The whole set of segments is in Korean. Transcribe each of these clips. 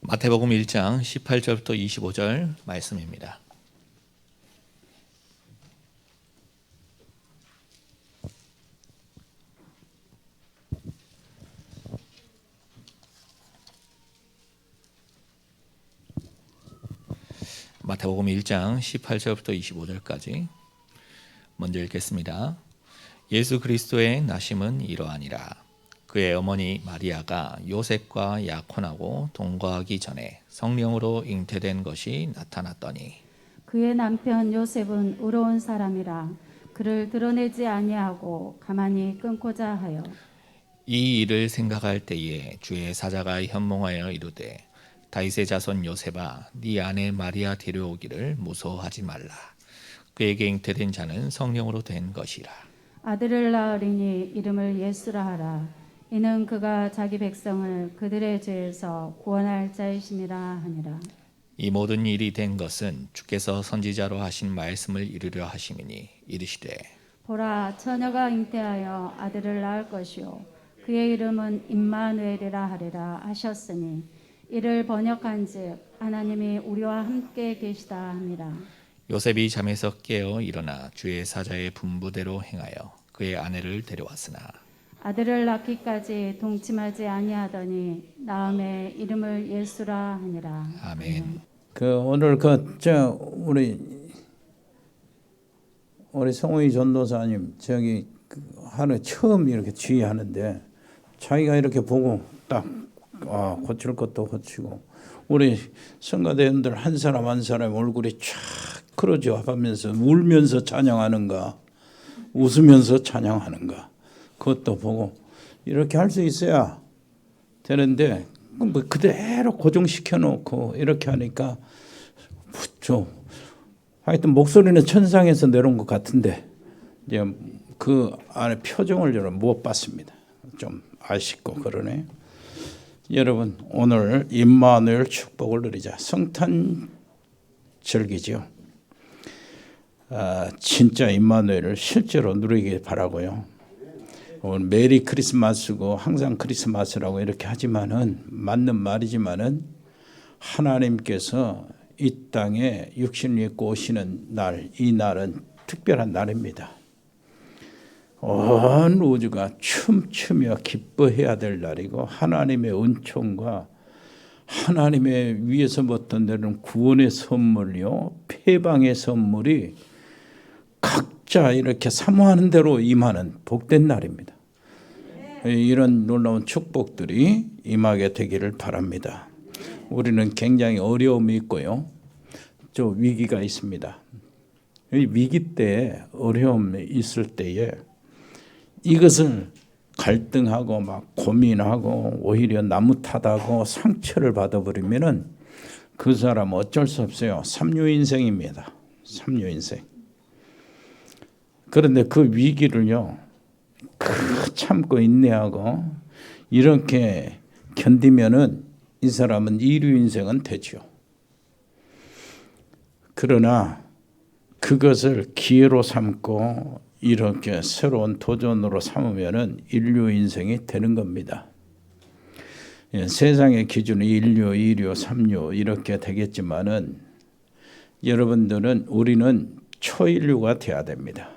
마태복음 1장 18절부터 25절 말씀입니다. 마태복음 1장 18절부터 25절까지 먼저 읽겠습니다. 예수 그리스도의 나심은 이러하니라. 그의 어머니 마리아가 요셉과 약혼하고 동거하기 전에 성령으로 잉태된 것이 나타났더니 그의 남편 요셉은 의로운 사람이라 그를 드러내지 아니하고 가만히 끊고자 하여 이 일을 생각할 때에 주의 사자가 현몽하여 이르되 다윗의 자손 요셉아 네 아내 마리아 데려오기를 무서워하지 말라. 그에게 잉태된 자는 성령으로 된 것이라. 아들을 낳으리니 이름을 예수라 하라. 이는 그가 자기 백성을 그들의 죄에서 구원할 자이심이라 하니라. 이 모든 일이 된 것은 주께서 선지자로 하신 말씀을 이루려 하심이니 이르시되 보라, 처녀가 잉태하여 아들을 낳을 것이요 그의 이름은 임마누엘이라 하리라 하셨으니 이를 번역한즉 하나님이 우리와 함께 계시다 함이라. 요셉이 잠에서 깨어 일어나 주의 사자의 분부대로 행하여 그의 아내를 데려왔으나 아들을 낳기까지 동침하지 아니하더니 낳음에 이름을 예수라 하니라. 아멘. 오늘 우리 송의 전도사님 하루 처음 이렇게 지휘하는데 자기가 이렇게 보고 딱 고칠 것도 고치고 우리 성가대원들 한 사람 한 사람 얼굴이 쫙 크로즈업하면서 울면서 찬양하는가 웃으면서 찬양하는가 그것도 보고 이렇게 할 수 있어야 되는데 뭐 그대로 고정시켜 놓고 이렇게 하니까 하여튼 목소리는 천상에서 내려온 것 같은데 이제 그 안에 표정을 저는 못 봤습니다. 좀 아쉽고 그러네. 여러분 오늘 임마누엘 축복을 누리자. 성탄 절기죠. 진짜 임마누엘을 실제로 누리길 바라고요. 오늘 메리 크리스마스고 항상 크리스마스라고 이렇게 하지만은 맞는 말이지만은 하나님께서 이 땅에 육신을 입고 오시는 날, 이 날은 특별한 날입니다. 온 우주가 춤추며 기뻐해야 될 날이고 하나님의 은총과 하나님의 위에서부터 내리는 구원의 선물이요 패방의 선물이 각자 이렇게 사모하는 대로 임하는 복된 날입니다. 이런 놀라운 축복들이 임하게 되기를 바랍니다. 우리는 굉장히 어려움이 있고요. 위기가 있습니다. 이 위기 때 어려움이 있을 때에 이것을 갈등하고 막 고민하고 오히려 나뭇하다고 상처를 받아버리면은 그 사람은 어쩔 수 없어요. 삼류인생입니다. 삼류인생. 그런데 그 위기를요, 참고 인내하고 이렇게 견디면은 이 사람은 이류인생은 되죠. 그러나 그것을 기회로 삼고 이렇게 새로운 도전으로 삼으면은 인류인생이 되는 겁니다. 세상의 기준은 1류, 2류, 3류 이렇게 되겠지만은 우리는 초인류가 돼야 됩니다.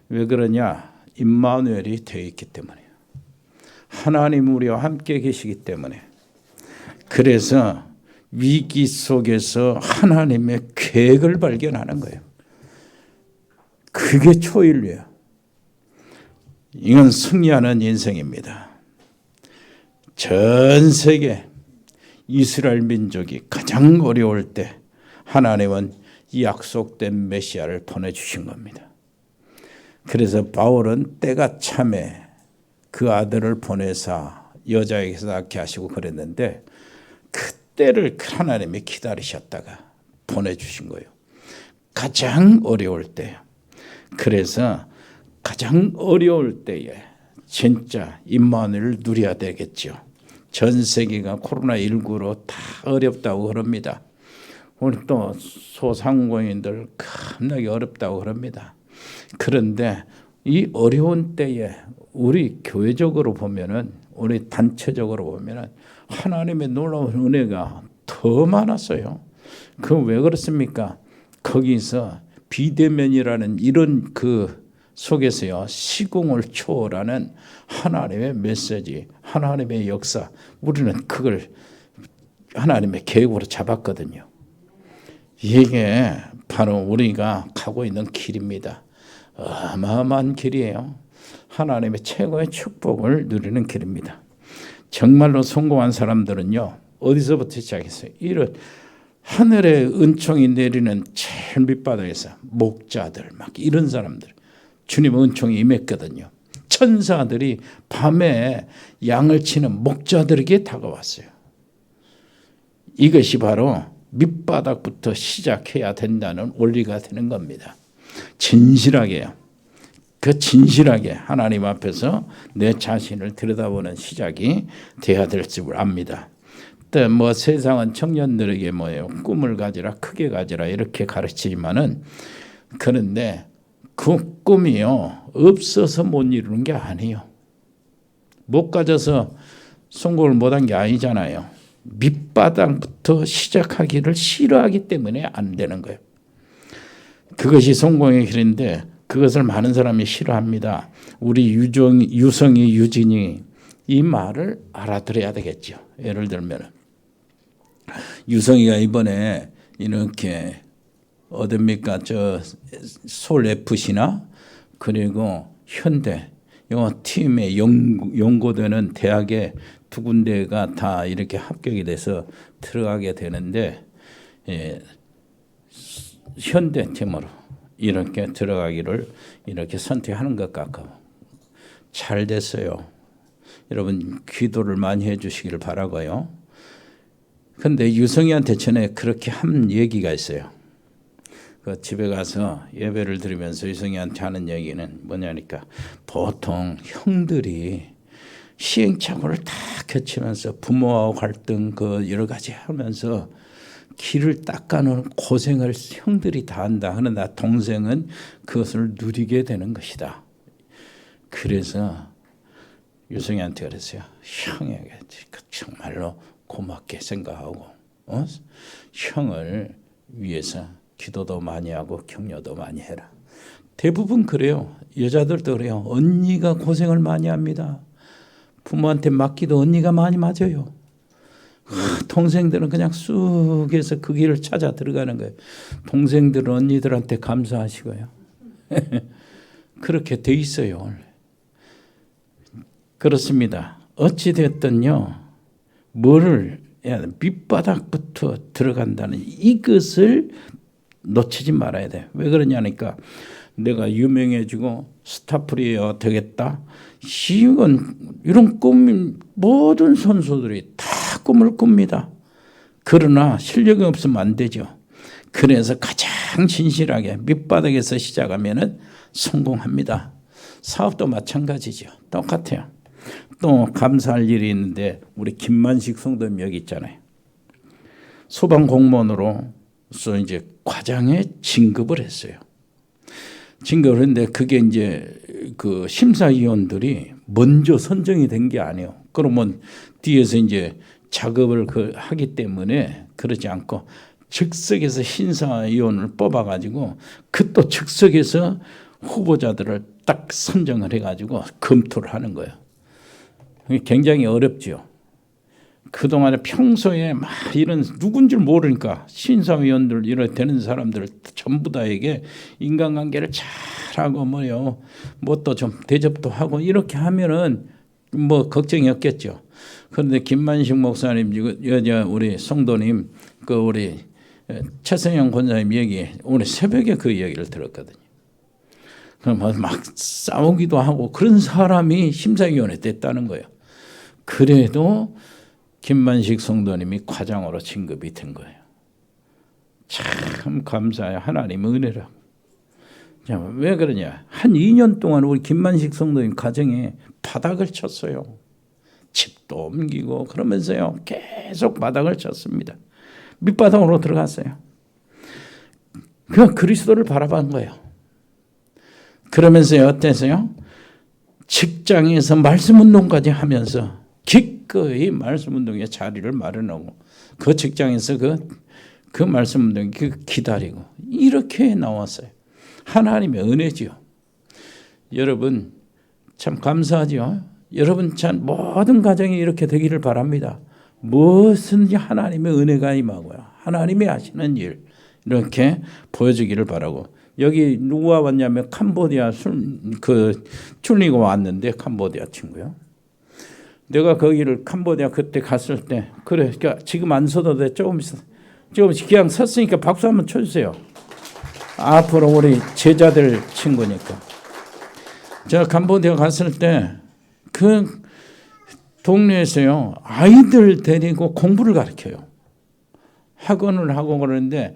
왜 그러냐? 임마누엘이 되어 있기 때문에요. 하나님 우리와 함께 계시기 때문에. 그래서 위기 속에서 하나님의 계획을 발견하는 거예요. 그게 초인류예요. 이건 승리하는 인생입니다. 전 세계 이스라엘 민족이 가장 어려울 때 하나님은 이 약속된 메시아를 보내주신 겁니다. 그래서 바울은 때가 참에 그 아들을 보내사 여자에게서 낳게 하시고 그랬는데 그 때를 하나님이 기다리셨다가 보내주신 거예요. 가장 어려울 때요. 그래서 가장 어려울 때에 진짜 임마누엘을 누려야 되겠죠. 전 세계가 코로나19로 다 어렵다고 그럽니다. 오늘 또 소상공인들 겁나게 어렵다고 그럽니다. 그런데 이 어려운 때에 우리 교회적으로 보면은 우리 단체적으로 보면 하나님의 놀라운 은혜가 더 많았어요. 그 왜 그렇습니까? 거기서 비대면이라는 이런 그 속에서요, 시공을 초월하는 하나님의 메시지, 하나님의 역사, 우리는 그걸 하나님의 계획으로 잡았거든요. 이게 바로 우리가 가고 있는 길입니다. 어마어마한 길이에요. 하나님의 최고의 축복을 누리는 길입니다. 정말로 성공한 사람들은요, 어디서부터 시작했어요? 이런 하늘의 은총이 내리는 제일 밑바닥에서 목자들, 막 이런 사람들, 주님의 은총이 임했거든요. 천사들이 밤에 양을 치는 목자들에게 다가왔어요. 이것이 바로 밑바닥부터 시작해야 된다는 원리가 되는 겁니다. 진실하게요. 그 진실하게 하나님 앞에서 내 자신을 들여다보는 시작이 돼야 될 줄 압니다. 또 뭐 세상은 청년들에게 뭐예요? 꿈을 가지라, 크게 가지라 이렇게 가르치지만은, 그런데 그 꿈이요, 없어서 못 이루는 게 아니에요. 못 가져서 성공을 못한 게 아니잖아요. 밑바닥부터 시작하기를 싫어하기 때문에 안 되는 거예요. 그것이 성공의 길인데 그것을 많은 사람이 싫어합니다. 우리 유성이, 유진이 이 말을 알아들어야 되겠죠. 예를 들면 유성이가 이번에 이렇게 어딥니까, 저 서울 FC나 그리고 현대 요 팀에 연고되는 대학에 두 군데가 다 이렇게 합격이 돼서 들어가게 되는데, 현대 팀으로 이렇게 들어가기를 이렇게 선택하는 것 같고 잘 됐어요. 여러분 기도를 많이 해주시기를 바라고요. 그런데 유성이한테 전에 그렇게 한 얘기가 있어요. 그 집에 가서 예배를 드리면서 유성이한테 하는 얘기는 뭐냐니까, 보통 형들이 시행착오를 다 겪으면서 부모하고 갈등 그 여러 가지 하면서 길을 닦아놓은 고생을 형들이 다 한다. 그러나 동생은 그것을 누리게 되는 것이다. 그래서 유성이한테 그랬어요. 형에게 정말로 고맙게 생각하고 형을 위해서 기도도 많이 하고 격려도 많이 해라. 대부분 그래요. 여자들도 그래요. 언니가 고생을 많이 합니다. 부모한테 맞기도 언니가 많이 맞아요. 동생들은 그냥 쑥 해서 그 길을 찾아 들어가는 거예요. 동생들은 언니들한테 감사하시고요. 그렇게 돼 있어요. 원래. 그렇습니다. 어찌됐든요, 뭐를 밑바닥부터 들어간다는 이것을 놓치지 말아야 돼요. 왜 그러냐니까, 내가 유명해지고 스타플레이어 되겠다, 이런 꿈 모든 선수들이 다 꿈을 꿉니다. 그러나 실력이 없으면 안 되죠. 그래서 가장 진실하게 밑바닥에서 시작하면 성공합니다. 사업도 마찬가지죠. 똑같아요. 또 감사할 일이 있는데, 우리 김만식 성도님 여기 있잖아요. 소방 공무원으로서 이제 과장에 진급을 했어요. 진급을 했는데 그게 이제 그 심사위원들이 먼저 선정이 된 게 아니에요. 그러면 뒤에서 이제 작업을 하기 때문에 그러지 않고 즉석에서 심사위원을 뽑아가지고 그 또 즉석에서 후보자들을 딱 선정을 해가지고 검토를 하는 거예요. 굉장히 어렵죠. 그동안에 평소에 막 이런 누군 줄 모르니까 심사위원들 이런 되는 사람들 전부 다에게 인간관계를 잘하고 뭐요, 뭐 또 좀 대접도 하고 이렇게 하면은 뭐 걱정이 없겠죠. 그런데 김만식 목사님, 여자 우리 성도님, 그 우리 최성영 권사님 얘기, 오늘 새벽에 그 얘기를 들었거든요. 그럼 막 싸우기도 하고 그런 사람이 심사위원회 됐다는 거예요. 그래도 김만식 성도님이 과장으로 진급이 된 거예요. 참 감사해요. 하나님의 은혜라. 왜 그러냐? 한 2년 동안 우리 김만식 성도님 가정에 바닥을 쳤어요. 집도 옮기고 그러면서요, 계속 바닥을 쳤습니다. 밑바닥으로 들어갔어요. 그냥 그리스도를 바라본 거예요. 그러면서요, 어땠어요? 직장에서 말씀 운동까지 하면서 기꺼이 말씀 운동에 자리를 마련하고 그 직장에서 그 말씀 운동에 기다리고 이렇게 나왔어요. 하나님의 은혜지요. 여러분 참 감사하죠. 여러분 참 모든 가정이 이렇게 되기를 바랍니다. 무엇인지 하나님의 은혜가 임하고요. 하나님이 하시는 일 이렇게 보여주기를 바라고. 여기 누가 왔냐면 캄보디아 춘리가 왔는데 캄보디아 친구요. 내가 거기를 캄보디아 그때 갔을 때 그래 그러니까 지금 안 서도 돼. 조금씩 그냥 섰으니까 박수 한번 쳐주세요. 앞으로 우리 제자들 친구니까. 제가 캄보디아 갔을 때 그 동네에서요 아이들 데리고 공부를 가르쳐요. 학원을 하고 그러는데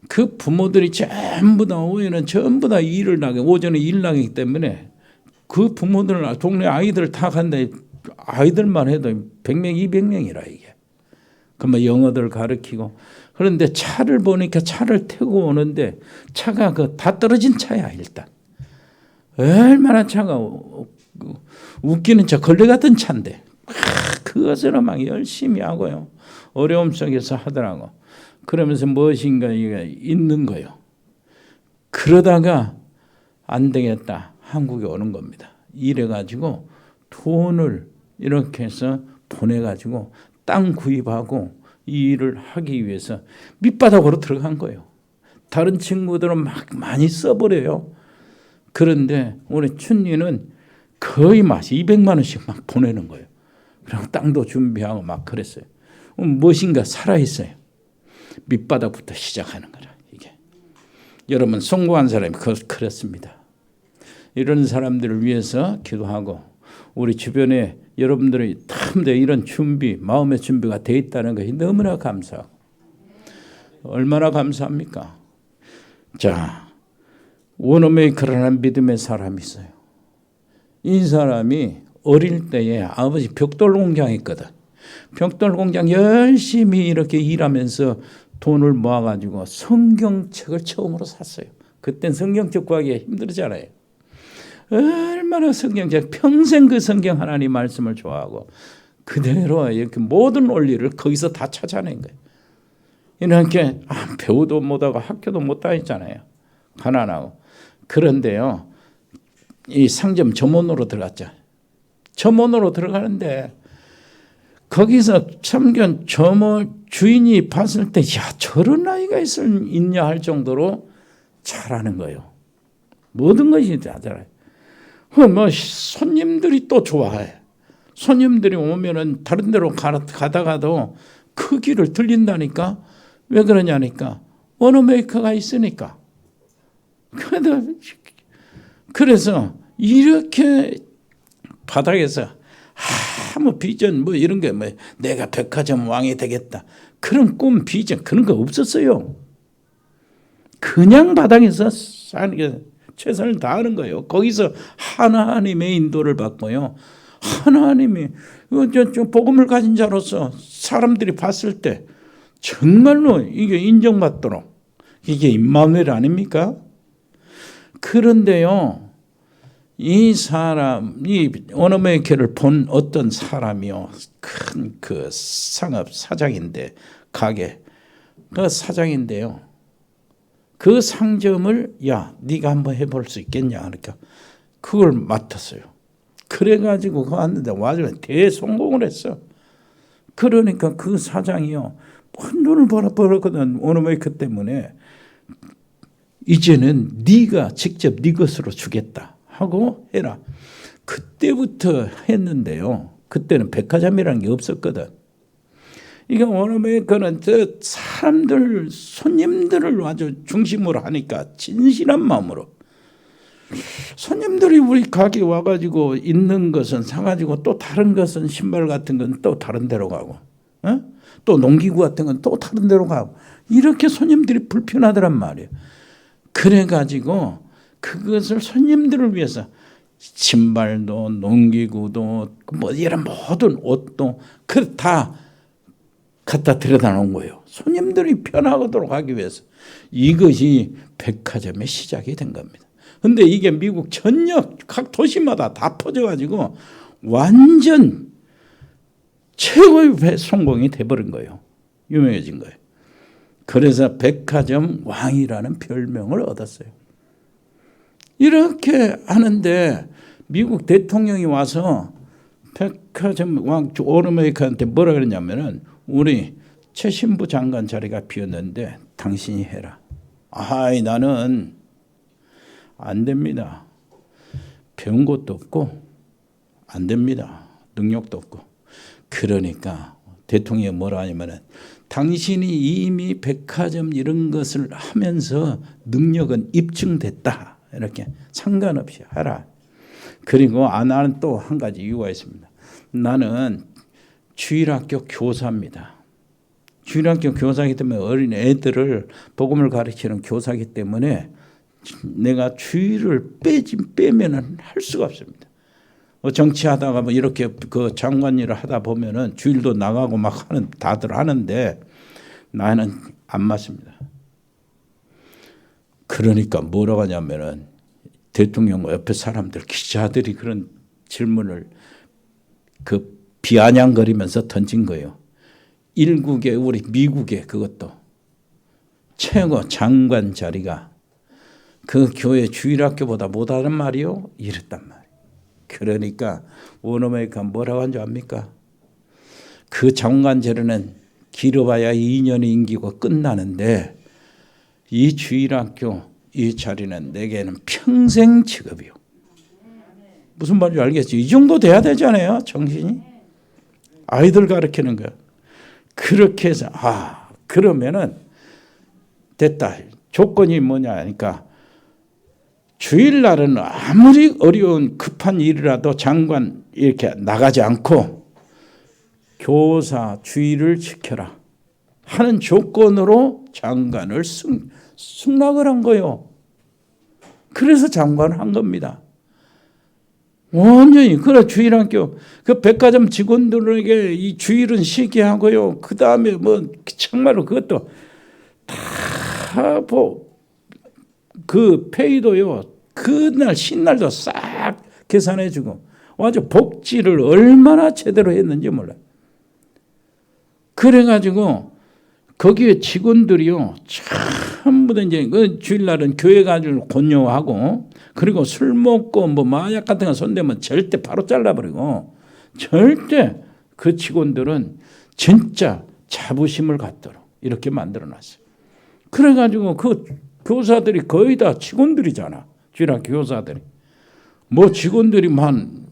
그 부모들이 전부 다 오후에는 전부 다 일을 나게 오전에 일 나기 때문에 그 부모들 동네 아이들 다 간데 아이들만 해도 100명 200명이라 이게. 그러면 영어들 가르치고 그런데 차를 보니까 차를 타고 오는데 차가 다 떨어진 차야 일단. 얼마나 차가 웃기는 차 걸레 같은 차인데 그것을 막 열심히 하고요. 어려움 속에서 하더라고. 그러면서 무엇인가 있는 거예요. 그러다가 안 되겠다. 한국에 오는 겁니다. 이래가지고 돈을 이렇게 해서 보내가지고 땅 구입하고 이 일을 하기 위해서 밑바닥으로 들어간 거예요. 다른 친구들은 막 많이 써버려요. 그런데 우리 춘리는 거의 막 200만 원씩 막 보내는 거예요. 그리고 땅도 준비하고 막 그랬어요. 무엇인가 살아있어요. 밑바닥부터 시작하는 거라 이게. 여러분 성공한 사람이 그렇습니다. 이런 사람들을 위해서 기도하고 우리 주변에 여러분들이 참 이런 준비, 마음의 준비가 돼 있다는 것이 너무나 감사하고 얼마나 감사합니까? 자, 워너메이커라는 믿음의 사람이 있어요. 이 사람이 어릴 때에 아버지 벽돌 공장이 있거든. 벽돌 공장 열심히 이렇게 일하면서 돈을 모아가지고 성경책을 처음으로 샀어요. 그땐 성경책 구하기가 힘들잖아요. 얼마나 성경책 평생 그 성경 하나님 말씀을 좋아하고 그대로 이렇게 모든 원리를 거기서 다 찾아낸 거예요. 이렇게 배우도 못하고 학교도 못 다녔잖아요. 가난하고. 그런데요, 이 상점 점원으로 들어갔죠. 점원으로 들어가는데 거기서 참견 점원 주인이 봤을 때 야 저런 아이가 있냐 할 정도로 잘하는 거예요. 모든 것이 다 잘해요. 뭐 손님들이 또 좋아해. 손님들이 오면은 다른 데로 가다가도 그 길을 들린다니까. 왜 그러냐니까 워너메이커가 있으니까. 그래서 이렇게 바닥에서 아무 비전 뭐 이런 게 뭐 내가 백화점 왕이 되겠다 그런 꿈 비전 그런 거 없었어요. 그냥 바닥에서 사는 게 최선을 다하는 거예요. 거기서 하나님의 인도를 받고요. 하나님이 저 복음을 가진 자로서 사람들이 봤을 때 정말로 이게 인정받도록 이게 임마누엘 아닙니까? 그런데요, 이 사람이 워너메이커를 본 어떤 사람이요, 큰 그 상업 사장인데 가게 그 사장인데요, 그 상점을 야 네가 한번 해볼 수 있겠냐 그러니까 그걸 맡았어요. 그래가지고 그 왔는데 와서 대성공을 했어. 그러니까 그 사장이요, 큰 돈을 벌었거든 워너메이커 때문에. 이제는 네가 직접 네 것으로 주겠다 하고 해라. 그때부터 했는데요. 그때는 백화점이라는 게 없었거든. 이게 워너메이커는 저 사람들 손님들을 아주 중심으로 하니까 진실한 마음으로 손님들이 우리 가게 와가지고 있는 것은 사가지고 또 다른 것은 신발 같은 건 또 다른 데로 가고 또 농기구 같은 건 또 다른 데로 가고 이렇게 손님들이 불편하더란 말이에요. 그래가지고 그것을 손님들을 위해서 신발도 농기구도 뭐 이런 모든 옷도 그 다 갖다 들여다 놓은 거예요. 손님들이 편하도록 하기 위해서. 이것이 백화점의 시작이 된 겁니다. 그런데 이게 미국 전역 각 도시마다 다 퍼져가지고 완전 최고의 성공이 돼버린 거예요. 유명해진 거예요. 그래서 백화점 왕이라는 별명을 얻었어요. 이렇게 하는데 미국 대통령이 와서 백화점 왕 오너메이커한테 뭐라 그랬냐면은 우리 최신부 장관 자리가 비었는데 당신이 해라. 아이 나는 안 됩니다. 배운 것도 없고 안 됩니다. 능력도 없고. 그러니까 대통령이 뭐라 하냐면은 당신이 이미 백화점 이런 것을 하면서 능력은 입증됐다. 이렇게 상관없이 하라. 그리고 나는 또 한 가지 이유가 있습니다. 나는 주일학교 교사입니다. 주일학교 교사이기 때문에 어린 애들을 복음을 가르치는 교사이기 때문에 내가 주일을 빼면은 할 수가 없습니다. 정치하다가 뭐 이렇게 그 장관 일을 하다 보면은 주일도 나가고 막 다들 하는데 나는 안 맞습니다. 그러니까 뭐라고 하냐면은 대통령과 옆에 사람들 기자들이 그런 질문을 그 비아냥거리면서 던진 거예요. 일국의 우리 미국의 그것도 최고 장관 자리가 그 교회 주일학교보다 못하는 말이요? 이랬단 말이에요. 그러니까 오너메이커 뭐라고 한 줄 압니까? 그 장관 자리는 길어봐야 2년의 임기가 끝나는데 이 주일학교 이 자리는 내게는 평생 직업이요. 무슨 말인지 알겠죠? 이 정도 돼야 되잖아요. 정신이. 아이들 가르치는 거. 그렇게 해서 그러면은 됐다. 조건이 뭐냐 하니까 주일날은 아무리 어려운 급한 일이라도 장관 이렇게 나가지 않고 교사 주일을 지켜라 하는 조건으로 장관을 승낙을 한 거예요. 그래서 장관을 한 겁니다. 완전히 그래 주일학교 그 백화점 직원들에게 이 주일은 쉬게 하고요. 그 다음에 뭐 정말로 그것도 다 그 페이도요. 그날 신날도 싹 계산해주고 완전 복지를 얼마나 제대로 했는지 몰라요. 그래가지고 거기에 직원들이요 전부 다 이제 그 주일날은 교회 가지고 권유하고 그리고 술 먹고 뭐 마약 같은 거 손대면 절대 바로 잘라버리고 절대 그 직원들은 진짜 자부심을 갖도록 이렇게 만들어놨어요. 그래가지고 그 교사들이 거의 다 직원들이잖아. 주일학교 교사들이. 뭐 직원들이 한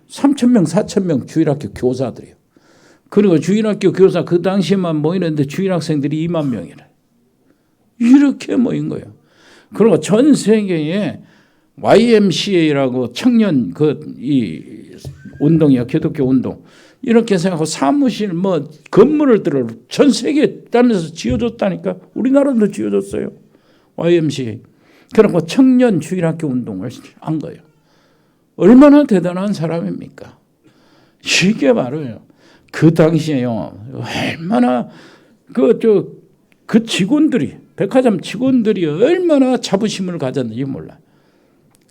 3,000명 4,000명 주일학교 교사들이요. 그리고 주일학교 교사 그 당시에만 모이는데 주일학생들이 2만 명이래. 이렇게 모인 거예요. 그리고 전 세계에 YMCA라고 청년 이 운동이야. 기독교 운동. 이렇게 생각하고 사무실 뭐 건물을 들어 전 세계 땅에서 지어줬다니까. 우리나라도 지어줬어요. YMCA. 그리고 청년 주일학교 운동을 한 거예요. 얼마나 대단한 사람입니까? 이게 바로요. 그 당시에요. 얼마나 그 직원들이 백화점 직원들이 얼마나 자부심을 가졌는지 몰라.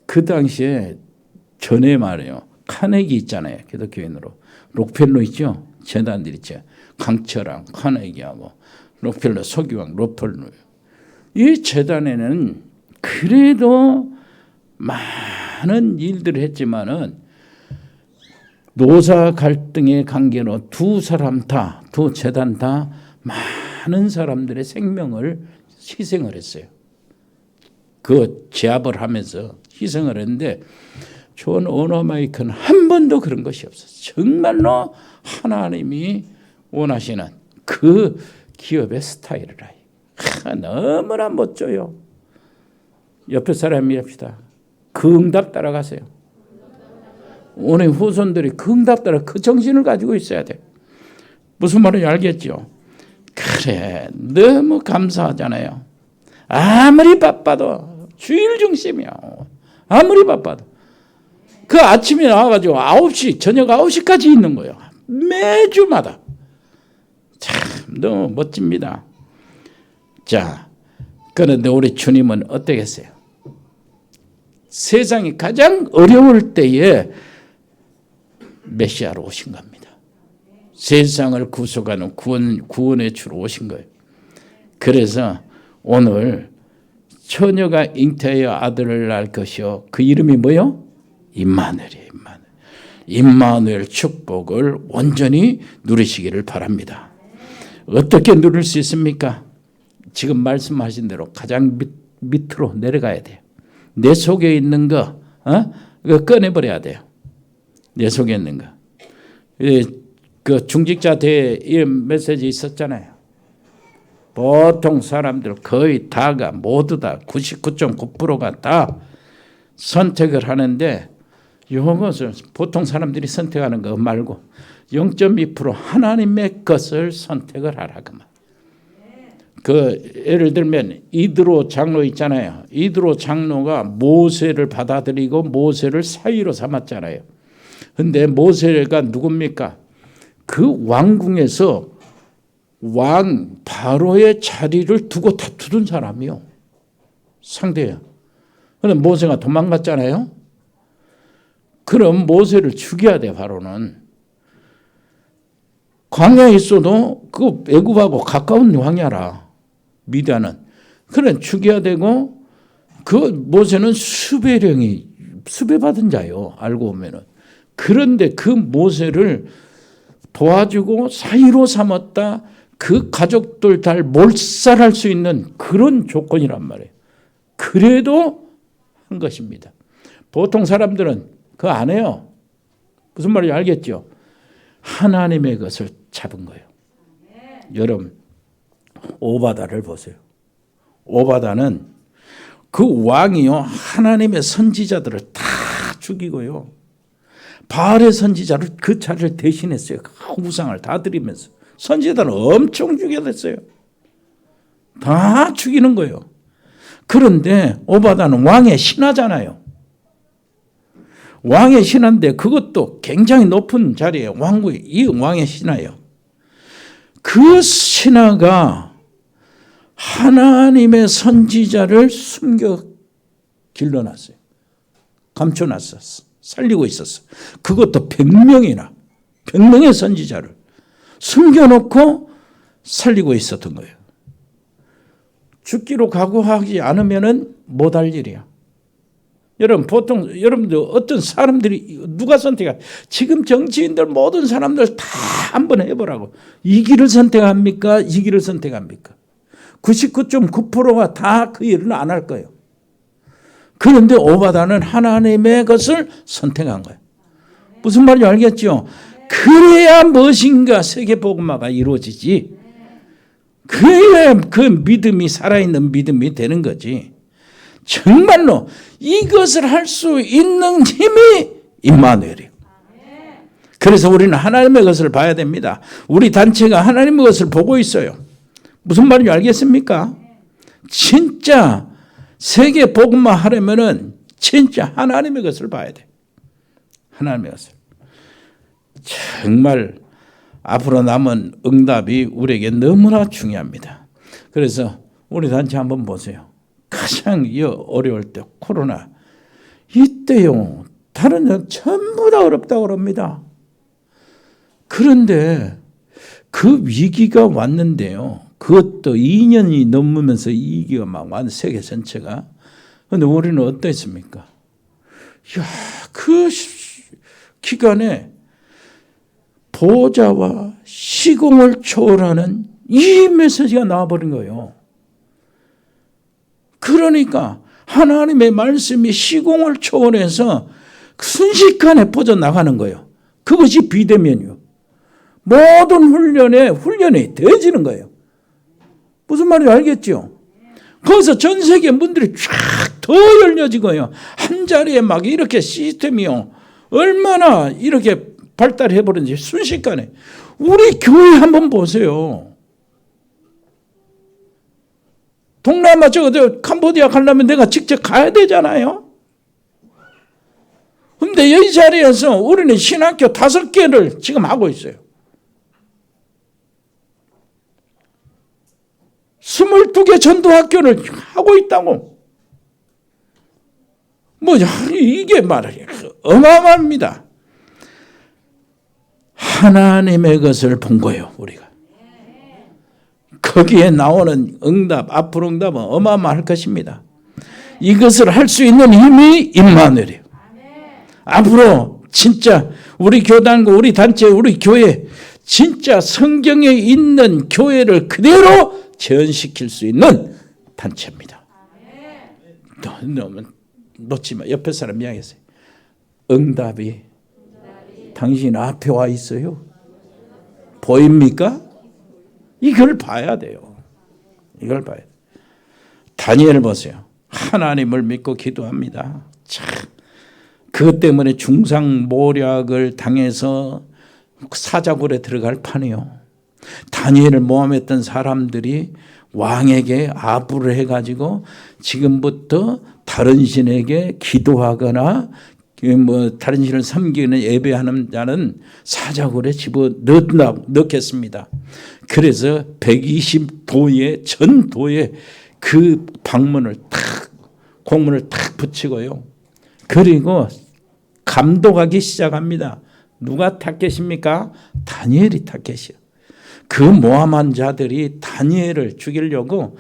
그 당시에 전에 말이에요. 카네기 있잖아요. 기독교인으로. 록펠러 있죠. 재단들 있죠. 강철왕, 카네기하고 록펠러, 서기왕, 록펠러. 이 재단에는 그래도 많은 일들을 했지만은 노사 갈등의 관계로 두 재단 다 많은 사람들의 생명을 희생을 했어요. 그 제압을 하면서 희생을 했는데 존 오너메이커는 한 번도 그런 것이 없었어요. 정말로 하나님이 원하시는 그 기업의 스타일이라. 너무나 멋져요. 옆에 사람이 합시다. 그 응답 따라가세요. 오늘 후손들이 그 응답 따라 그 정신을 가지고 있어야 돼. 무슨 말인지 알겠죠? 그래, 너무 감사하잖아요. 아무리 바빠도 주일 중심이야. 아무리 바빠도. 그 아침에 나와가지고 9시, 저녁 9시까지 있는 거예요. 매주마다. 참 너무 멋집니다. 자, 그런데 우리 주님은 어떻겠어요? 세상이 가장 어려울 때에 메시아로 오신 겁니다. 세상을 구속하는 구원의 주로 오신 거예요. 그래서 오늘 처녀가 잉태하여 아들을 낳을 것이요. 그 이름이 뭐요? 임마누엘이에요. 임마누엘 축복을 온전히 누리시기를 바랍니다. 어떻게 누릴 수 있습니까? 지금 말씀하신 대로 가장 밑으로 내려가야 돼요. 내 속에 있는 거, 그거 꺼내버려야 돼요. 내 속에 있는 거. 그 중직자 대회 이런 메시지 있었잖아요. 보통 사람들 거의 다가 모두 다 99.9%가 다 선택을 하는데 이것을 보통 사람들이 선택하는 거 말고 0.2% 하나님의 것을 선택을 하라 그 말. 그 예를 들면 이드로 장로 있잖아요. 이드로 장로가 모세를 받아들이고 모세를 사위로 삼았잖아요. 근데 모세가 누굽니까? 그 왕궁에서 왕 바로의 자리를 두고 다투던 사람이요. 상대야. 그런데 모세가 도망갔잖아요. 그럼 모세를 죽여야 돼. 바로는. 광야에 있어도 그 애굽하고 가까운 광야라. 미디안은. 그래 죽여야 되고 그 모세는 수배받은 자요. 알고 보면은. 그런데 그 모세를 도와주고 사위로 삼았다. 그 가족들 다 몰살할 수 있는 그런 조건이란 말이에요. 그래도 한 것입니다. 보통 사람들은 그거 안 해요. 무슨 말인지 알겠죠? 하나님의 것을 잡은 거예요. 여러분 오바다를 보세요. 오바다는 그 왕이요 하나님의 선지자들을 다 죽이고요. 바알의 선지자를 그 자리를 대신했어요. 그 우상을 다 드리면서 선지자들은 엄청 죽여댔어요. 다 죽이는 거예요. 그런데 오바다는 왕의 신하잖아요. 왕의 신하인데 그것도 굉장히 높은 자리에 왕국이 이 왕의 신하예요. 그 신하가 하나님의 선지자를 숨겨 길러놨어요. 감춰놨었어. 살리고 있었어. 그것도 100명의 선지자를 숨겨놓고 살리고 있었던 거예요. 죽기로 각오하지 않으면 못할 일이야. 여러분 보통 여러분들 어떤 사람들이 누가 선택해? 지금 정치인들 모든 사람들 다 한번 해보라고. 이 길을 선택합니까? 이 길을 선택합니까? 99.9%가 다 그 일은 안 할 거예요. 그런데 오바다는 하나님의 것을 선택한 거예요. 무슨 말인지 알겠죠? 그래야 무엇인가 세계복음화가 이루어지지. 그래야 그 믿음이 살아있는 믿음이 되는 거지. 정말로 이것을 할 수 있는 힘이 임마누엘이에요. 그래서 우리는 하나님의 것을 봐야 됩니다. 우리 단체가 하나님의 것을 보고 있어요. 무슨 말인지 알겠습니까? 진짜 세계 복음화 하려면은 진짜 하나님의 것을 봐야 돼. 하나님의 것을. 정말 앞으로 남은 응답이 우리에게 너무나 중요합니다. 그래서 우리 단체 한번 보세요. 가장 어려울 때 코로나 이때요. 다른 데 전부 다 어렵다고 그럽니다. 그런데 그 위기가 왔는데요. 그것도 2년이 넘으면서 이 위기가 막 왔는 세계 전체가. 그런데 우리는 어땠습니까? 야, 그 기간에 보좌와 시공을 초월하는 이 메시지가 나와버린 거예요. 그러니까 하나님의 말씀이 시공을 초월해서 순식간에 퍼져나가는 거예요. 그것이 비대면이요. 모든 훈련이 되어지는 거예요. 무슨 말인지 알겠죠? 거기서 전 세계 문들이 쫙 더 열려지고요. 한 자리에 막 이렇게 시스템이요. 얼마나 이렇게 발달해버렸는지 순식간에. 우리 교회 한번 보세요. 동남아 저 캄보디아 가려면 내가 직접 가야 되잖아요. 근데 이 자리에서 우리는 신학교 5개를 지금 하고 있어요. 22개 전도학교를 하고 있다고. 이게 말이에요. 어마어마합니다. 하나님의 것을 본 거예요, 우리가. 거기에 나오는 응답, 앞으로 응답은 어마어마할 것입니다. 이것을 할 수 있는 힘이 임마누엘이에요. 앞으로 진짜 우리 교단과 우리 단체, 우리 교회 진짜 성경에 있는 교회를 그대로 재현시킬 수 있는 단체입니다. 놓지 마. 옆에 사람 이야기했어요. 응답이 당신 앞에 와 있어요. 보입니까? 이걸 봐야 돼요. 이걸 봐야 돼요. 다니엘 보세요. 하나님을 믿고 기도합니다. 참, 그것 때문에 중상모략을 당해서 사자굴에 들어갈 판이요. 다니엘을 모함했던 사람들이 왕에게 아부를 해가지고 지금부터 다른 신에게 기도하거나 다른 신을 섬기는 예배하는 자는 사자굴에 집어넣겠습니다. 그래서 120도의 전도에 그 방문을 공문을 탁 붙이고요. 그리고 감독하기 시작합니다. 누가 타겟입니까? 다니엘이 타겟이요. 그 모함한 자들이 다니엘을 죽이려고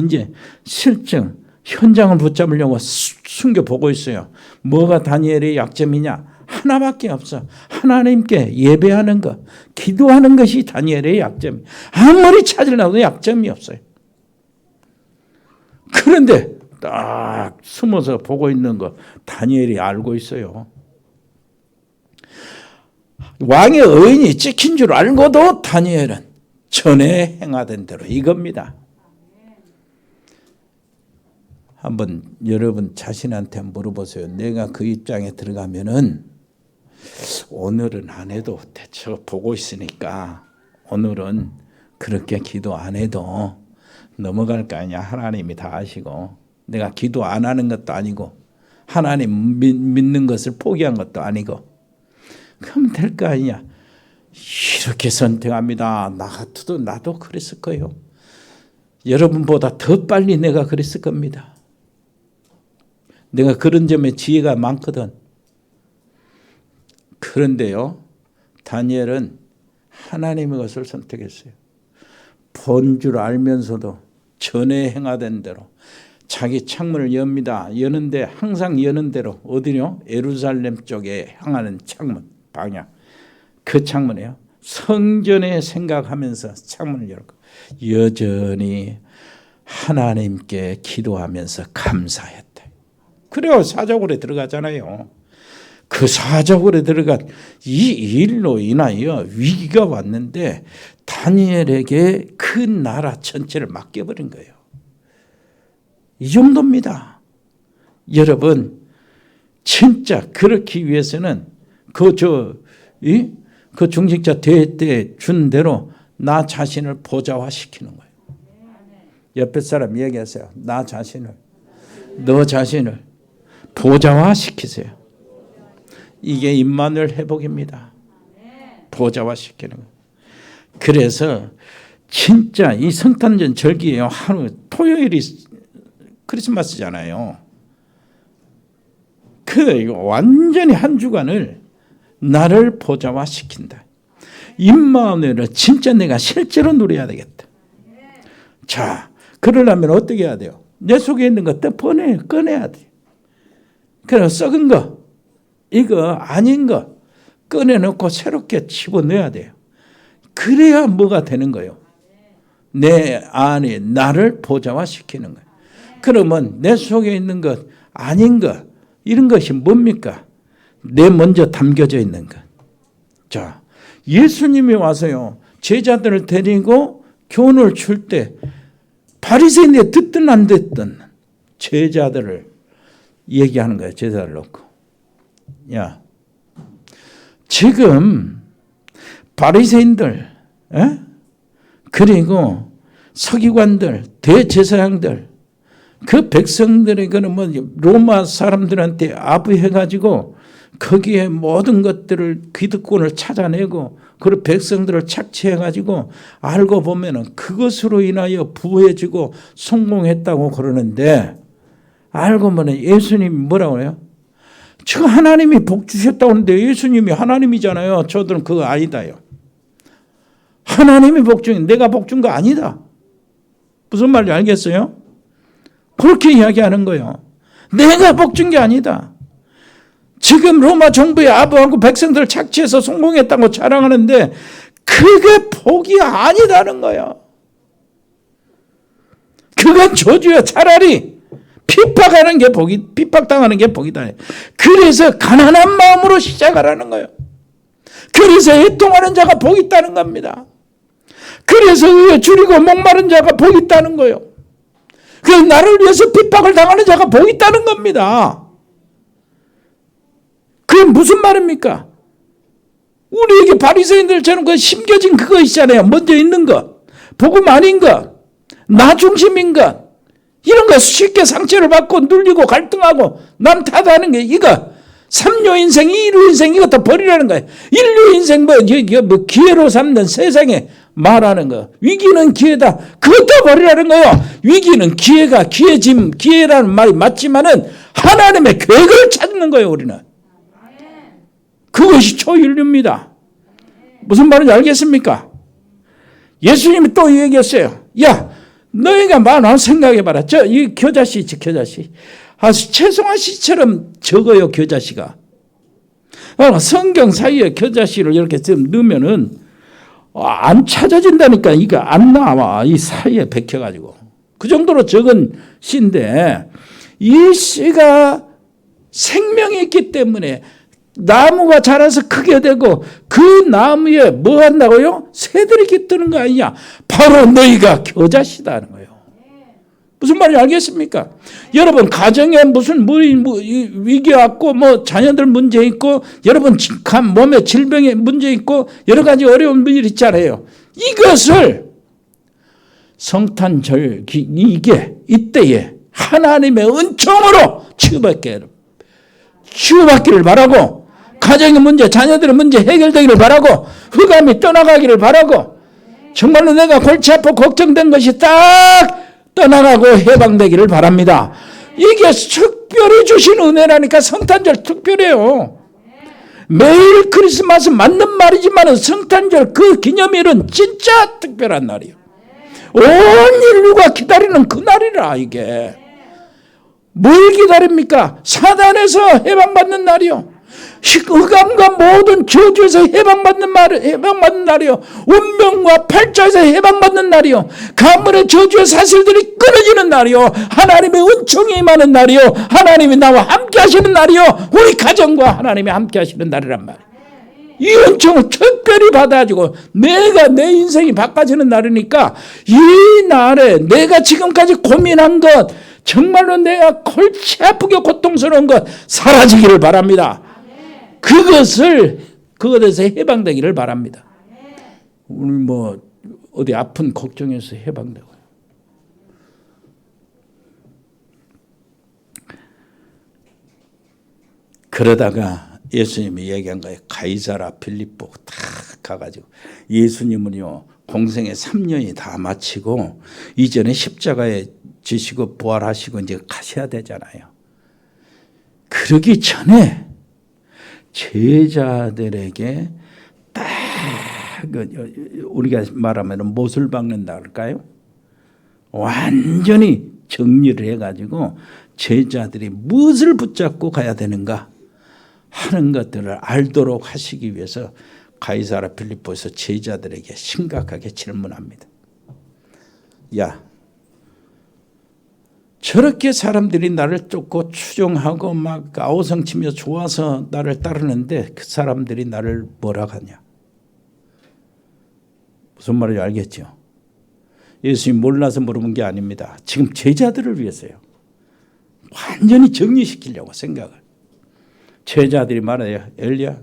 이제 실증 현장을 붙잡으려고 숨겨보고 있어요. 뭐가 다니엘의 약점이냐? 하나밖에 없어. 하나님께 예배하는 것, 기도하는 것이 다니엘의 약점이에요. 아무리 찾으려도 약점이 없어요. 그런데 딱 숨어서 보고 있는 거 다니엘이 알고 있어요. 왕의 의인이 찍힌 줄 알고도 다니엘은 전에 행하던 대로 이겁니다. 한번 여러분 자신한테 물어보세요. 내가 그 입장에 들어가면은 오늘은 안 해도 대처 보고 있으니까 오늘은 그렇게 기도 안 해도 넘어갈 거 아니야. 하나님이 다 아시고 내가 기도 안 하는 것도 아니고 하나님 믿는 것을 포기한 것도 아니고 그럼 될 거 아니냐. 이렇게 선택합니다. 나 같아도 나도 그랬을 거예요. 여러분보다 더 빨리 내가 그랬을 겁니다. 내가 그런 점에 지혜가 많거든. 그런데요, 다니엘은 하나님의 것을 선택했어요. 본 줄 알면서도 전에 행하던 대로 자기 창문을 엽니다. 여는데 항상 여는 대로 어디요? 예루살렘 쪽에 향하는 창문 방향. 그 창문이에요. 성전에 생각하면서 창문을 열고 여전히 하나님께 기도하면서 감사했대. 그래요. 사자굴에 들어가잖아요. 그 사자굴에 들어간 이 일로 인하여 위기가 왔는데 다니엘에게 그 나라 전체를 맡겨버린 거예요. 이 정도입니다. 여러분 진짜 그렇기 위해서는 그 중직자 대회 때 준 대로 나 자신을 보좌화시키는 거예요. 옆에 사람 얘기하세요. 나 자신을, 너 자신을 보좌화시키세요. 이게 임마누엘 회복입니다. 보좌화시키는 거예요. 그래서 진짜 이 성탄절 절기에요. 하루 토요일이 크리스마스잖아요. 완전히 한 주간을 나를 보좌화시킨다. 임마누엘을 진짜 내가 실제로 누려야 되겠다. 자, 그러려면 어떻게 해야 돼요? 내 속에 있는 거 꺼내야 돼. 그래서 썩은 거, 이거 아닌 거 꺼내놓고 새롭게 집어넣어야 돼요. 그래야 뭐가 되는 거예요? 내 안에 나를 보좌화시키는 거예요. 그러면 내 속에 있는 것, 아닌 것, 이런 것이 뭡니까? 내 먼저 담겨져 있는 것. 자, 예수님이 와서요, 제자들을 데리고 교훈을 줄 때 바리새인들이 듣든 안 듣든 제자들을 얘기하는 거예요. 제자들 놓고. 야, 지금 바리새인들, 그리고 서기관들, 대제사장들, 그 백성들에게는 로마 사람들한테 아부해가지고 거기에 모든 것들을 기득권을 찾아내고 그리고 백성들을 착취해가지고 알고 보면은 그것으로 인하여 부해지고 성공했다고 그러는데 알고 보면 예수님이 뭐라고 해요? 지금 하나님이 복 주셨다고 하는데 예수님이 하나님이잖아요. 저들은 그거 아니다요. 하나님이 복 준, 내가 복 준 거 아니다. 무슨 말인지 알겠어요? 그렇게 이야기하는 거예요. 내가 복 준 게 아니다. 지금 로마 정부의 아부하고 백성들을 착취해서 성공했다고 자랑하는데 그게 복이 아니다는 거예요. 그건 저주야. 차라리 핍박하는 게 복이, 핍박당하는 게 복이다. 그래서 가난한 마음으로 시작하라는 거예요. 그래서 애통하는 자가 복이 있다는 겁니다. 그래서 의에 줄이고 목마른 자가 복이 있다는 거예요. 그래서 나를 위해서 핍박을 당하는 자가 복이 있다는 겁니다. 그게 무슨 말입니까? 우리에게 바리새인들처럼 그 심겨진 그거 있잖아요. 먼저 있는 것, 복음 아닌 것, 나 중심인 것, 이런 거 쉽게 상처를 받고 눌리고 갈등하고 남 탓하는 게 이거 3류 인생, 2류 인생 이것도 버리라는 거예요. 1류 인생 뭐 기회로 삼는 세상에 말하는 거. 위기는 기회다. 그것도 버리라는 거예요. 위기는 기회가 기회라는 말이 맞지만은 하나님의 계획을 찾는 거예요. 우리는. 그것이 초인류입니다. 무슨 말인지 알겠습니까? 예수님이 또 얘기했어요. 야, 너희가 많아 생각해봐라. 이 겨자씨 있지, 겨자씨. 채송화 씨처럼 적어요, 겨자씨가. 성경 사이에 겨자씨를 이렇게 좀 넣으면은 안 찾아진다니까. 이거 안 나와. 이 사이에 박혀가지고. 그 정도로 적은 씨인데 이 씨가 생명이 있기 때문에 나무가 자라서 크게 되고 그 나무에 뭐 한다고요? 새들이 깃드는 거 아니냐? 바로 너희가 겨자씨다는 거예요. 무슨 말인지 알겠습니까? 여러분 가정에 무슨 위기 왔고 뭐 자녀들 문제 있고 여러분 몸에 질병에 문제 있고 여러 가지 어려운 일 있잖아요. 이것을 성탄절 이게 이때에 하나님의 은총으로 치유받기를 바라고 가정의 문제, 자녀들의 문제 해결되기를 바라고 흑암이 떠나가기를 바라고 정말로 내가 골치 아프고 걱정된 것이 딱 떠나가고 해방되기를 바랍니다. 이게 특별히 주신 은혜라니까. 성탄절 특별해요. 매일 크리스마스 맞는 말이지만 성탄절 그 기념일은 진짜 특별한 날이에요. 온 인류가 기다리는 그 날이라. 이게 뭘 기다립니까? 사단에서 해방받는 날이요. 흑암과 모든 저주에서 해방받는 날이요. 운명과 팔자에서 해방받는 날이요. 가문의 저주의 사슬들이 끊어지는 날이요. 하나님의 은총이 임하는 날이요. 하나님이 나와 함께 하시는 날이요. 우리 가정과 하나님이 함께 하시는 날이란 말이에요. 이 은총을 특별히 받아가지고 내가 내 인생이 바꿔지는 날이니까 이 날에 내가 지금까지 고민한 것 정말로 내가 골치 아프게 고통스러운 것 사라지기를 바랍니다. 그것에서 해방되기를 바랍니다. 우리 뭐 어디 아픈 걱정에서 해방되고요. 그러다가 예수님이 얘기한 거예요. 가이사라 필립보 다 가가지고 예수님은요 공생의 3년이 다 마치고 이전에 십자가에 지시고 부활하시고 이제 가셔야 되잖아요. 그러기 전에 제자들에게 딱 우리가 말하면 못을 박는다 할까요? 완전히 정리를 해가지고 제자들이 무엇을 붙잡고 가야 되는가 하는 것들을 알도록 하시기 위해서 가이사라 필립보에서 제자들에게 심각하게 질문합니다. 야, 저렇게 사람들이 나를 쫓고 추종하고 막 아우성치며 좋아서 나를 따르는데 그 사람들이 나를 뭐라 하냐? 무슨 말인지 알겠죠? 예수님 몰라서 물어본 게 아닙니다. 지금 제자들을 위해서요. 완전히 정리시키려고 생각을. 제자들이 말해요. 엘리야,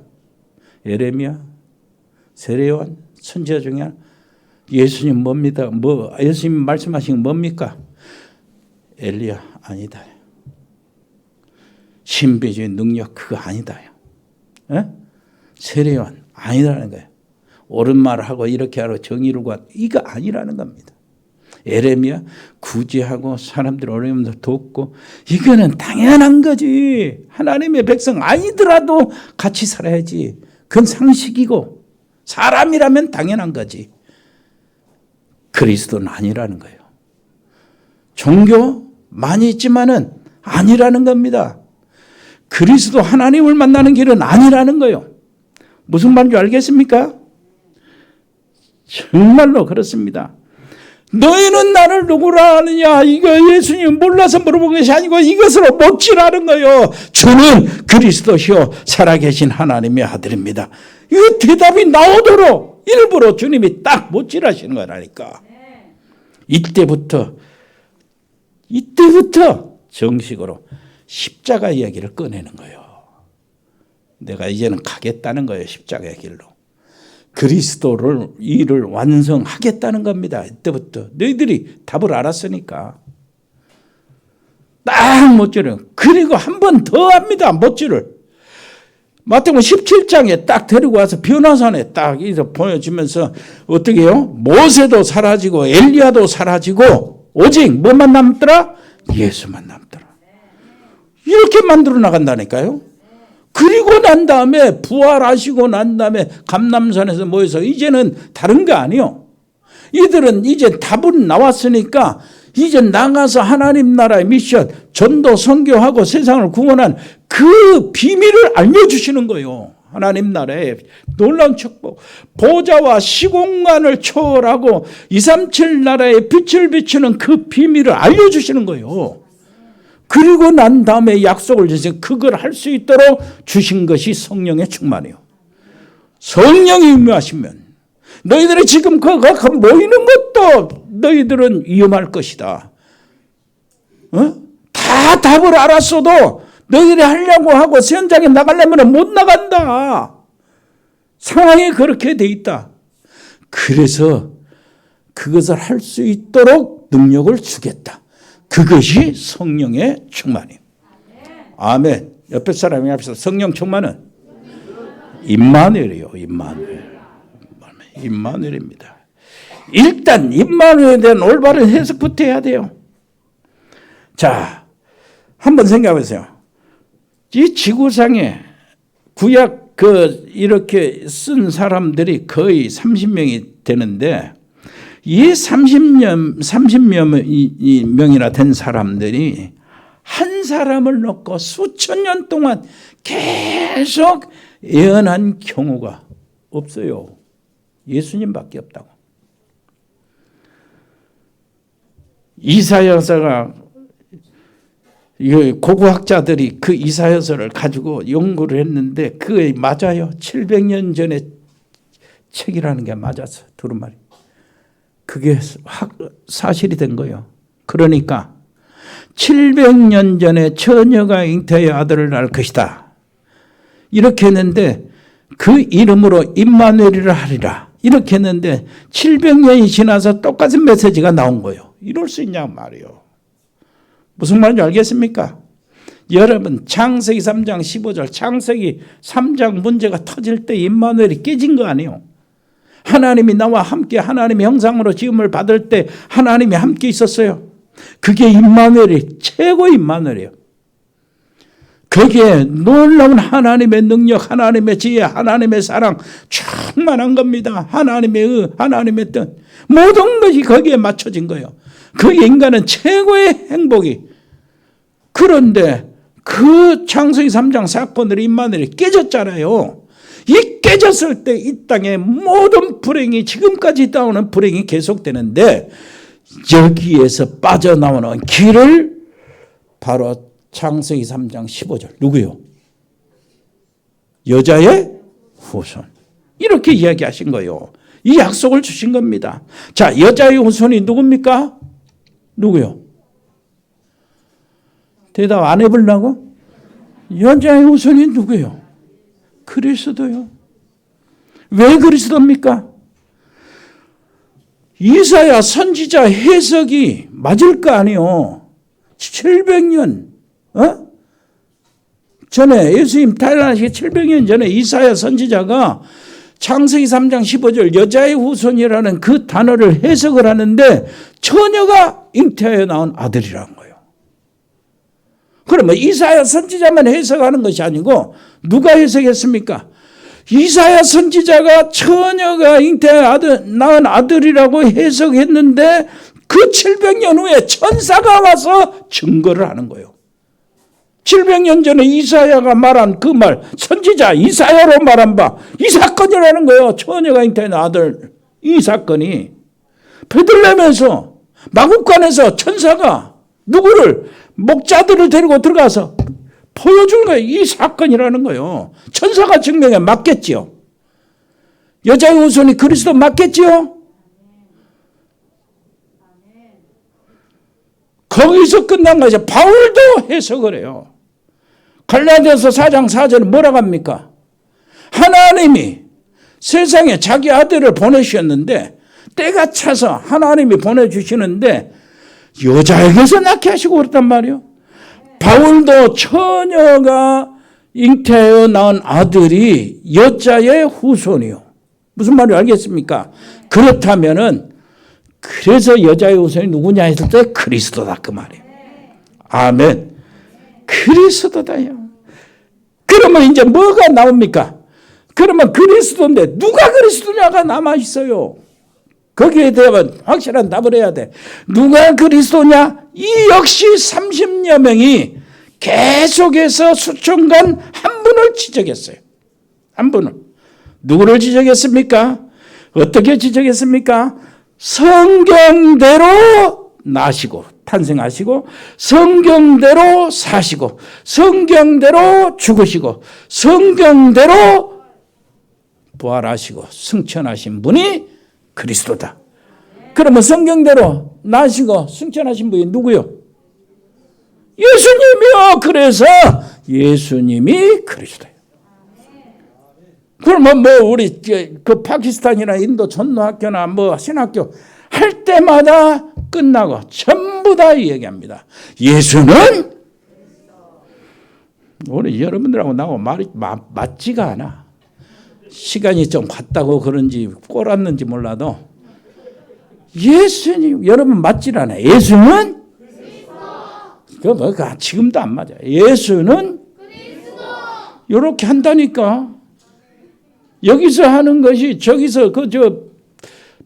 예레미야, 세례요한, 선지자 중에 예수님 뭡니다. 예수님 말씀하신 건 뭡니까? 엘리야 아니다. 신비주의 능력 그거 아니다. 세례요한 아니라는 거예요. 옳은 말을 하고 이렇게 하고 정의를 구하고 이거 아니라는 겁니다. 에레미야 구제하고 사람들 어려움도 돕고 이거는 당연한 거지. 하나님의 백성 아니더라도 같이 살아야지. 그건 상식이고 사람이라면 당연한 거지. 그리스도는 아니라는 거예요. 종교 많이 있지만은 아니라는 겁니다. 그리스도 하나님을 만나는 길은 아니라는 거예요. 무슨 말인지 알겠습니까? 정말로 그렇습니다. 너희는 나를 누구라 하느냐? 이거 예수님 몰라서 물어본 것이 아니고 이것으로 못지라는 거예요. 주는 그리스도시요 살아계신 하나님의 아들입니다. 이 대답이 나오도록 일부러 주님이 딱 못지라시는 거라니까. 이때부터 정식으로 십자가 이야기를 꺼내는 거예요. 내가 이제는 가겠다는 거예요. 십자가의 길로. 그리스도를 일을 완성하겠다는 겁니다. 이때부터 너희들이 답을 알았으니까 딱 못지를. 그리고 한 번 더 합니다. 못지를. 마태복음 17장에 딱 데리고 와서 변화산에 딱 이서 보여주면서 어떻게 해요? 모세도 사라지고 엘리야도 사라지고 오직 뭐만 남더라? 예수만 남더라. 이렇게 만들어 나간다니까요. 그리고 난 다음에 부활하시고 난 다음에 감람산에서 모여서 이제는 다른 거 아니에요. 이들은 이제 답은 나왔으니까 이제 나가서 하나님 나라의 미션, 전도 선교하고 세상을 구원한 그 비밀을 알려주시는 거예요. 하나님 나라의 놀라운 축복, 보좌와 시공간을 초월하고 237 나라의 빛을 비추는 그 비밀을 알려주시는 거예요. 그리고 난 다음에 약속을 주셔서 그걸 할 수 있도록 주신 것이 성령의 충만이에요. 성령이 임하시면 너희들이 지금 그 모이는 것도 너희들은 위험할 것이다. 다 답을 알았어도 너희들이 하려고 하고 현장에 나가려면 못 나간다. 상황이 그렇게 돼 있다. 그래서 그것을 할 수 있도록 능력을 주겠다. 그것이 성령의 충만이에요. 아멘. 옆에 사람이 앞에서 성령 충만은 임마누엘이에요. 임마누엘입니다. 일단 임마누엘에 대한 올바른 해석부터 해야 돼요. 자, 한번 생각해 보세요. 이 지구상에 구약 이렇게 쓴 사람들이 거의 30명이 되는데 이 30여 명이나 된 사람들이 한 사람을 놓고 수천 년 동안 계속 예언한 경우가 없어요. 예수님밖에 없다고. 이사야서가 고고학자들이 그 이사야서를 가지고 연구를 했는데 그게 맞아요. 700년 전에 책이라는 게 맞았어. 들은 말이. 그게 사실이 된 거예요. 그러니까 700년 전에 처녀가 잉태의 아들을 낳을 것이다. 이렇게 했는데 그 이름으로 임마누엘이라 하리라. 이렇게 했는데 700년이 지나서 똑같은 메시지가 나온 거예요. 이럴 수 있냐 말이에요. 무슨 말인지 알겠습니까? 여러분 창세기 3장 15절 창세기 3장 문제가 터질 때 임마누엘이 깨진 거 아니에요. 하나님이 나와 함께 하나님의 형상으로 지음을 받을 때 하나님이 함께 있었어요. 그게 임마누엘이 최고의 임마누엘이에요. 거기에 놀라운 하나님의 능력, 하나님의 지혜, 하나님의 사랑 충만한 겁니다. 하나님의 하나님의 뜻 모든 것이 거기에 맞춰진 거예요. 그 인간은 최고의 행복이. 그런데 그 창세기 3장 사건으로 임마누엘이 깨졌잖아요. 이 깨졌을 때 이 땅의 모든 불행이 지금까지 있다오는 불행이 계속되는데 여기에서 빠져나오는 길을 바로 창세기 3장 15절 누구요? 여자의 후손 이렇게 이야기하신 거예요. 이 약속을 주신 겁니다. 자, 여자의 후손이 누굽니까? 누구요? 대답 안 해보려고? 여자의 후손이 누구요? 그리스도요. 왜 그리스도입니까? 이사야 선지자 해석이 맞을 거 아니에요. 700년 전에 예수님 태어나시기 700년 전에 이사야 선지자가 창세기 3장 15절 여자의 후손이라는 그 단어를 해석을 하는데 처녀가 잉태하여 낳은 아들이라는 거예요. 그러면 이사야 선지자만 해석하는 것이 아니고 누가 해석했습니까? 이사야 선지자가 처녀가 잉태하여 낳은 아들이라고 해석했는데 그 700년 후에 천사가 와서 증거를 하는 거예요. 700년 전에 이사야가 말한 그 말, 선지자 이사야로 말한 바 이 사건이라는 거예요. 처녀가 잉태한 아들, 이 사건이 베들레헴에서 마국간에서 천사가 누구를, 목자들을 데리고 들어가서 보여준 거예요. 이 사건이라는 거예요. 천사가 증명해 맞겠지요. 여자의 후손이 그리스도 맞겠지요. 거기서 끝난 거죠. 바울도 해석을 해요. 갈라디아서 4장 4절에 뭐라고 합니까? 하나님이 세상에 자기 아들을 보내주셨는데 때가 차서 하나님이 보내주시는데 여자에게서 낳게 하시고 그랬단 말이에요. 바울도 처녀가 잉태하여 낳은 아들이 여자의 후손이요. 무슨 말인지 알겠습니까? 그렇다면은 그래서 여자의 후손이 누구냐 했을 때 그리스도다 그 말이에요. 아멘. 그리스도다요. 그러면 이제 뭐가 나옵니까? 그러면 그리스도인데 누가 그리스도냐가 남아 있어요. 거기에 대한 확실한 답을 해야 돼. 누가 그리스도냐? 이 역시 30여 명이 계속해서 수천간 한 분을 지적했어요. 한 분을. 누구를 지적했습니까? 어떻게 지적했습니까? 성경대로 나시고 탄생하시고 성경대로 사시고 성경대로 죽으시고 성경대로 부활하시고 승천하신 분이 그리스도다. 그러면 성경대로 나시고 승천하신 분이 누구요? 예수님이요. 그래서 예수님이 그리스도예요. 그러면 뭐 우리 그 파키스탄이나 인도 전도학교나 뭐 신학교 할 때마다 끝나고 전부 다 얘기합니다. 예수는 우리 여러분들하고 나하고 말이 맞지가 않아. 시간이 좀 갔다고 그런지 꼬랐는지 몰라도 예수님 여러분 맞질 않아. 예수는 그 지금도 안 맞아. 예수는 이렇게 한다니까. 여기서 하는 것이 저기서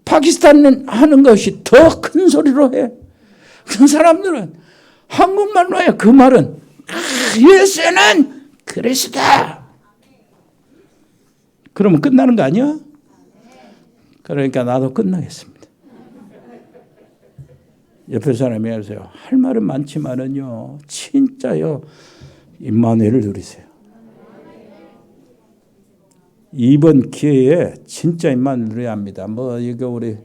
파키스탄은 하는 것이 더 큰 소리로 해. 그 사람들은 한국말로 해. 그 말은 예수는 그리스도다. 그러면 끝나는 거 아니야? 그러니까 나도 끝나겠습니다. 옆에 사람이 하세요. 할 말은 많지만은요, 진짜요, 임마누엘을 누리세요. 이번 기회에 진짜 임마누엘 누려야 합니다. 뭐 이거 우리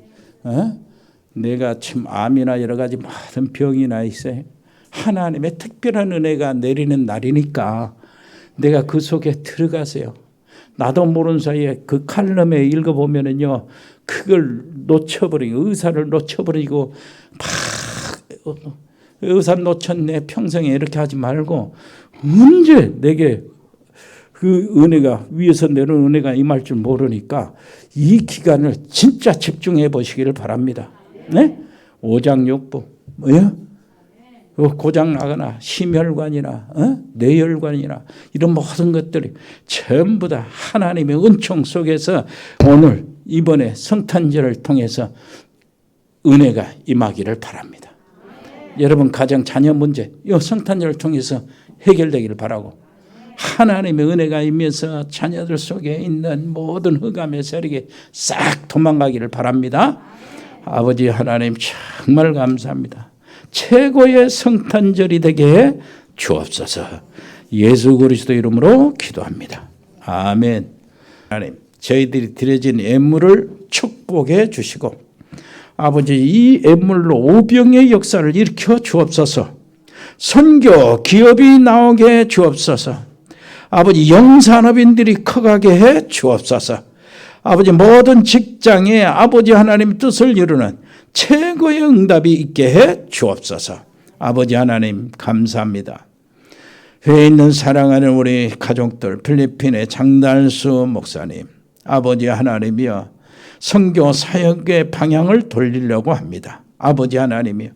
내가 참 암이나 여러 가지 많은 병이나 있어요. 하나님의 특별한 은혜가 내리는 날이니까 내가 그 속에 들어가세요. 나도 모르는 사이에 그 칼럼에 읽어보면은요, 그걸 놓쳐버리고, 의사를 놓쳐버리고, 막, 의사 놓쳤네, 평생에 이렇게 하지 말고, 언제 내게 그 은혜가, 위에서 내려오는 은혜가 임할 줄 모르니까, 이 기간을 진짜 집중해 보시기를 바랍니다. 네? 오장육부, 뭐요? 고장 나거나 심혈관이나 뇌혈관이나 이런 모든 것들이 전부 다 하나님의 은총 속에서 오늘 이번에 성탄절을 통해서 은혜가 임하기를 바랍니다. 여러분 가정 자녀 문제 이 성탄절을 통해서 해결되기를 바라고 하나님의 은혜가 임해서 자녀들 속에 있는 모든 흑암의 세력이 싹 도망가기를 바랍니다. 아버지 하나님 정말 감사합니다. 최고의 성탄절이 되게 주옵소서. 예수 그리스도 이름으로 기도합니다. 아멘. 하나님, 저희들이 드려진 예물을 축복해 주시고 아버지 이 예물로 오병의 역사를 일으켜 주옵소서. 선교 기업이 나오게 주옵소서. 아버지 영산업인들이 커가게 해 주옵소서. 아버지 모든 직장에 아버지 하나님 뜻을 이루는 최고의 응답이 있게 해 주옵소서. 아버지 하나님 감사합니다. 회에 있는 사랑하는 우리 가족들 필리핀의 장달수 목사님 아버지 하나님이여 선교 사역의 방향을 돌리려고 합니다. 아버지 하나님이여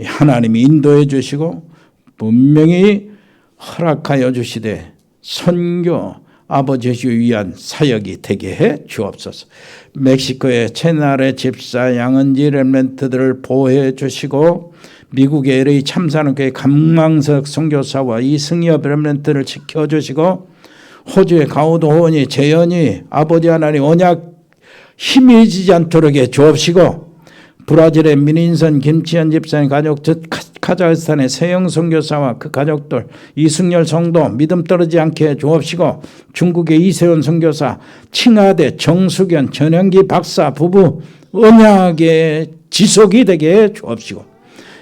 하나님이 인도해 주시고 분명히 허락하여 주시되 선교 아버지를 위한 사역이 되게 해 주옵소서. 멕시코의 채나레 집사 양은지 렘넌트들을 보호해 주시고 미국의 LA 참사랑교회 강망석 선교사와 이승엽 렘넌트를 지켜주시고 호주의 가우도 호원이 재현이 아버지 하나님 언약 힘이 지지 않도록 해 주옵시고 브라질의 민인선 김치현 집사님 가족 카자흐스탄의 세영 선교사와 그 가족들 이승열 성도 믿음 떨어지지 않게 해 주옵시고 중국의 이세훈 선교사 칭하대 정수견 전영기 박사 부부 언약의 지속이 되게 해 주옵시고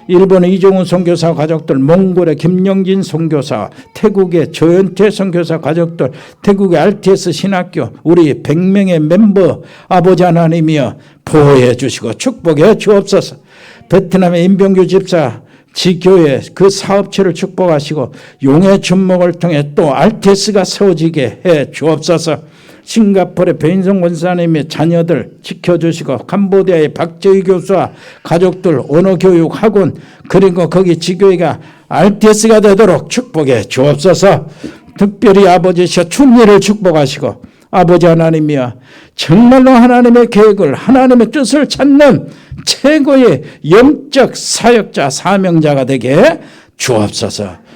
일본의 이종훈 선교사 가족들, 몽골의 김영진 선교사, 태국의 조현태 선교사 가족들, 태국의 RTS 신학교 우리 100명의 멤버 아버지 하나님이여 보호해 주시고 축복해 주옵소서. 베트남의 임병규 집사 지교회 그 사업체를 축복하시고 용의 준목을 통해 또 RTS가 세워지게 해 주옵소서. 싱가포르의 배인성 권사님의 자녀들 지켜주시고 캄보디아의 박재희 교수와 가족들 언어교육 학원 그리고 거기 지교회가 RTS가 되도록 축복해 주옵소서. 특별히 아버지셔 춘리를 축복하시고 아버지 하나님이여 정말로 하나님의 계획을 하나님의 뜻을 찾는 최고의 영적 사역자 사명자가 되게 주옵소서.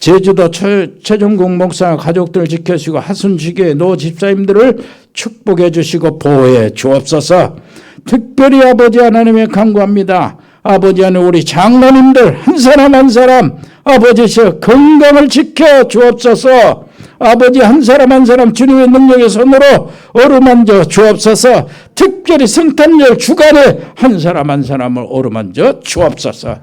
제주도 최종국 목사 가족들을 지켜주시고 하순지교회 노 집사님들을 축복해 주시고 보호해 주옵소서. 특별히 아버지 하나님의 간구합니다. 아버지 하나님 우리 장로님들 한 사람 한 사람 아버지셔 건강을 지켜 주옵소서. 아버지 한 사람 한 사람 주님의 능력의 손으로 어루만져 주옵소서. 특별히 성탄절 주간에 한 사람 한 사람을 어루만져 주옵소서.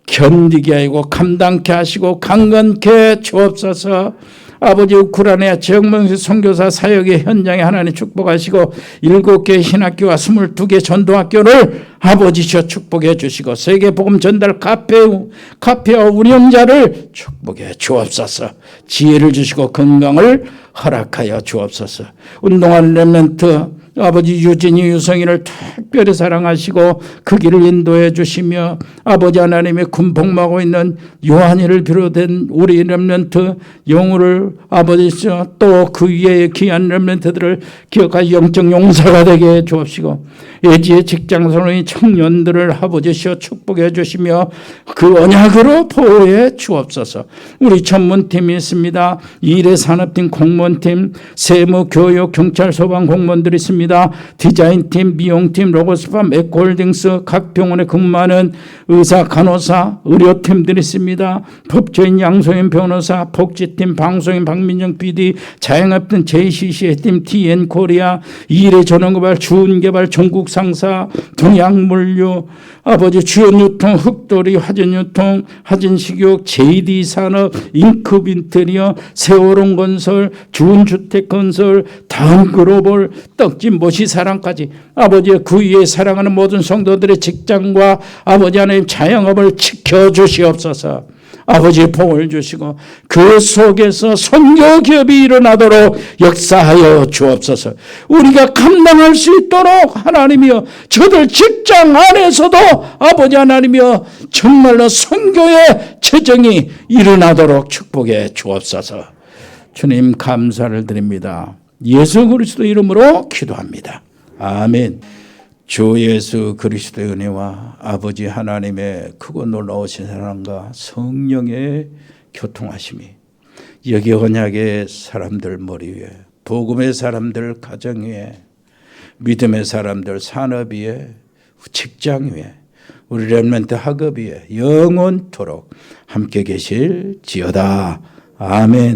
견디게 하고 감당케 하시고 강건케 주옵소서. 아버지 우크라이나 지역명세 선교사 사역의 현장에 하나님 축복하시고 7개 신학교와 22개 전도학교를 아버지셔 축복해 주시고 세계복음 전달 카페와 운영자를 축복해 주옵소서. 지혜를 주시고 건강을 허락하여 주옵소서. 운동하는 렘넌트 아버지 유진이 유성이를 특별히 사랑하시고 그 길을 인도해 주시며 아버지 하나님의 군복무하고 있는 요한이를 비롯한 우리 렘넌트 영우를 아버지셔 또 그 위에 귀한 렘넌트들을 기억하여 영적 용사가 되게 해 주옵시고 예지의 직장선의 청년들을 아버지셔 축복해 주시며 그 언약으로 보호해 주옵소서. 우리 전문팀이 있습니다. 일회산업팀 공무원팀 세무 교육 경찰 소방 공무원들이 있습니다. 디자인팀 미용팀 로고스팜 에코홀딩스 각 병원에 근무하는 의사 간호사 의료팀들이 있습니다. 법조인 양소연 변호사 복지팀 방송인 박민정 PD 자영업팀 JCC팀 TN코리아 일회전원개발 주은개발 전국 상사 동양물류 아버지 주연유통 흑돌이 화전유통 화전식욕 JD산업 잉크빈테리어 세월홍건설 주은주택건설 다음글로벌 떡집 모시사랑까지 아버지의 그 위에 사랑하는 모든 성도들의 직장과 아버지 하나님 자영업을 지켜주시옵소서. 아버지 복을 주시고 그 속에서 선교 기업이 일어나도록 역사하여 주옵소서. 우리가 감당할 수 있도록 하나님이여 저들 직장 안에서도 아버지 하나님이여 정말로 선교의 재정이 일어나도록 축복해 주옵소서. 주님 감사를 드립니다. 예수 그리스도 이름으로 기도합니다. 아멘. 주 예수 그리스도의 은혜와 아버지 하나님의 크고 놀라우신 사랑과 성령의 교통하심이 여기 언약의 사람들 머리 위에 복음의 사람들 가정 위에 믿음의 사람들 산업 위에 직장 위에 우리 렘넌트 학업 위에 영원토록 함께 계실지어다. 아멘.